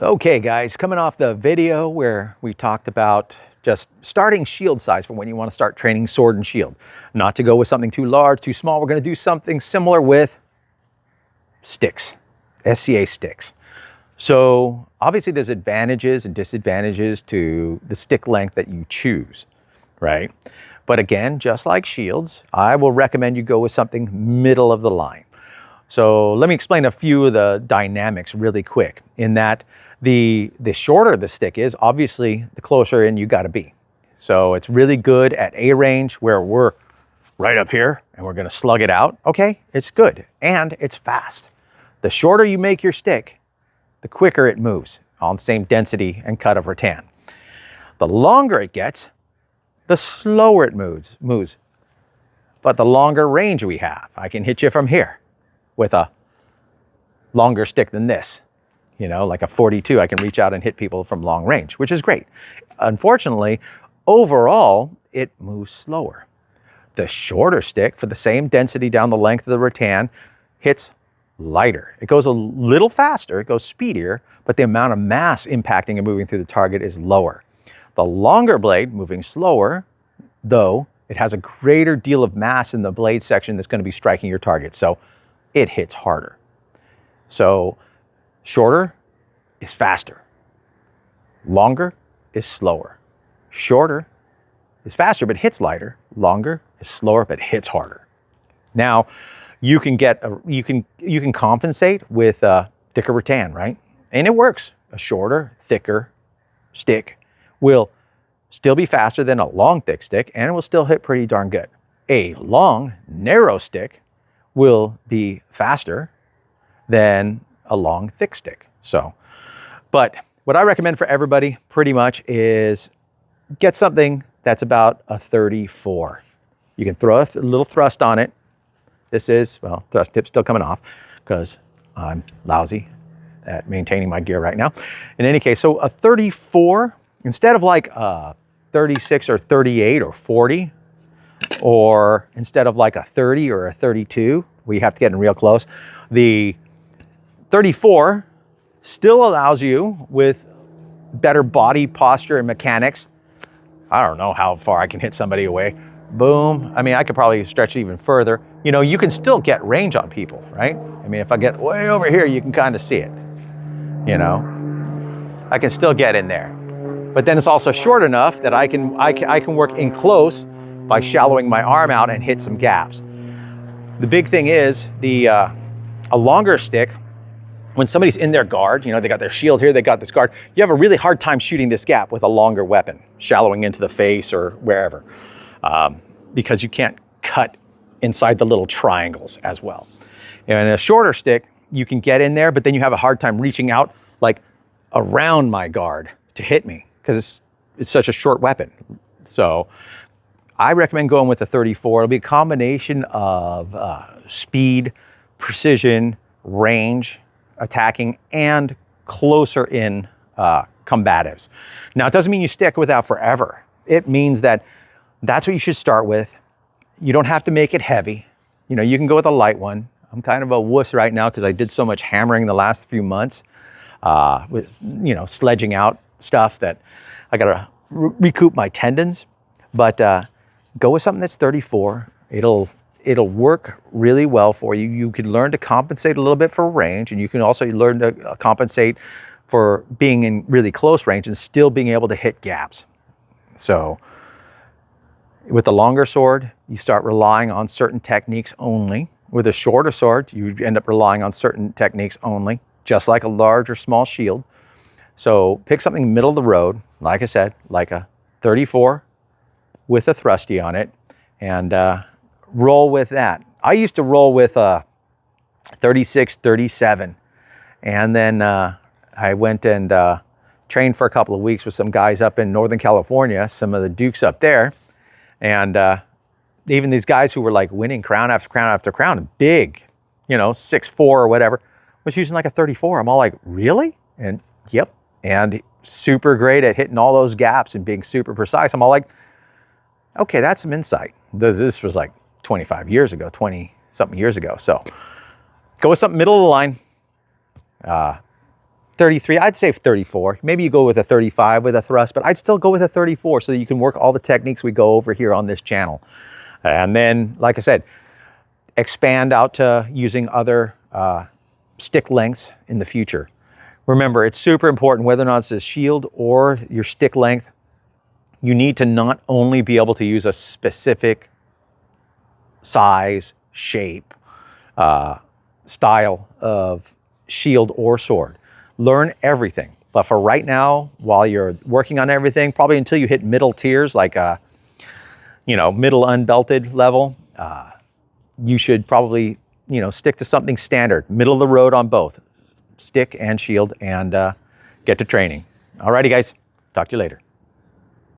Okay guys, coming off the video where we talked about just starting shield size for when you want to start training sword and shield. Not to go with something too large, too small. We're going to do something similar with sticks, SCA sticks. So obviously there's advantages and disadvantages to the stick length that you choose, right? But again, just like shields, I will recommend you go with something middle of the line. So let me explain a few of the dynamics really quick in that the shorter the stick is, obviously the closer in you got to be. So it's really good at A range where we're right up here and we're going to slug it out. Okay, it's good and it's fast. The shorter you make your stick, the quicker it moves on the same density and cut of rattan. The longer it gets, the slower it moves. But the longer range we have, I can hit you from here with a longer stick than this. You know, like a 42, I can reach out and hit people from long range, which is great. Unfortunately, overall, it moves slower. The shorter stick, for the same density down the length of the rattan, hits lighter. It goes a little faster, it goes speedier, but the amount of mass impacting and moving through the target is lower. The longer blade, moving slower, though, it has a greater deal of mass in the blade section that's going to be striking your target, so it hits harder. So shorter is faster. Longer is slower. Shorter is faster but hits lighter. Longer is slower but hits harder. Now, you can compensate with thicker rattan, right? And it works. A shorter, thicker stick will still be faster than a long, thick stick, and it will still hit pretty darn good. A long, narrow stick will be faster than a long, thick stick. So, but what I recommend for everybody pretty much is get something that's about a 34. You can throw a little thrust on it. This is, well, thrust tip's still coming off because I'm lousy at maintaining my gear right now. In any case, so a 34, instead of like a 36 or 38 or 40, or instead of like a 30 or a 32, we have to get in real close. The 34 still allows you, with better body posture and mechanics, I don't know how far I can hit somebody away. Boom. I mean, I could probably stretch it even further. You know, you can still get range on people, right? I mean, if I get way over here, you can kind of see it. You know, I can still get in there. But then it's also short enough that I can work in close by shallowing my arm out and hit some gaps. The big thing is a longer stick, when somebody's in their guard, you know, they got their shield here, they got this guard, you have a really hard time shooting this gap with a longer weapon, shallowing into the face or wherever, because you can't cut inside the little triangles as well. And a shorter stick, you can get in there, but then you have a hard time reaching out like around my guard to hit me because it's such a short weapon. So I recommend going with a 34. It'll be a combination of speed, precision, range, attacking, and closer in combatives. Now, it doesn't mean you stick with that forever. It means that that's what you should start with. You don't have to make it heavy. You know, you can go with a light one. I'm kind of a wuss right now because I did so much hammering the last few months with, you know, sledging out stuff that I got to recoup my tendons. But go with something that's 34. It'll work really well for you. You can learn to compensate a little bit for range, and you can also learn to compensate for being in really close range and still being able to hit gaps. So with the longer sword, you start relying on certain techniques only. With a shorter sword, you end up relying on certain techniques only, just like a large or small shield. So pick something middle of the road, like I said, like a 34 with a thrusty on it, and roll with that. I used to roll with a 36, 37, and then I went and trained for a couple of weeks with some guys up in Northern California, some of the Dukes up there, and even these guys who were like winning crown after crown after crown, big, you know, 6'4" or whatever, was using like a 34. I'm all like, really? And yep, and super great at hitting all those gaps and being super precise. I'm all like, okay, that's some insight. This was like 25 years ago, 20 something years ago. So go with something middle of the line. 33, I'd say 34. Maybe you go with a 35 with a thrust, but I'd still go with a 34 so that you can work all the techniques we go over here on this channel. And then, like I said, expand out to using other stick lengths in the future. Remember, it's super important whether or not it's a shield or your stick length, you need to not only be able to use a specific size, shape, style of shield or sword. Learn everything. But for right now, while you're working on everything, probably until you hit middle tiers, like middle unbelted level, you should probably, stick to something standard, middle of the road on both stick and shield, and get to training. Alrighty, guys. Talk to you later.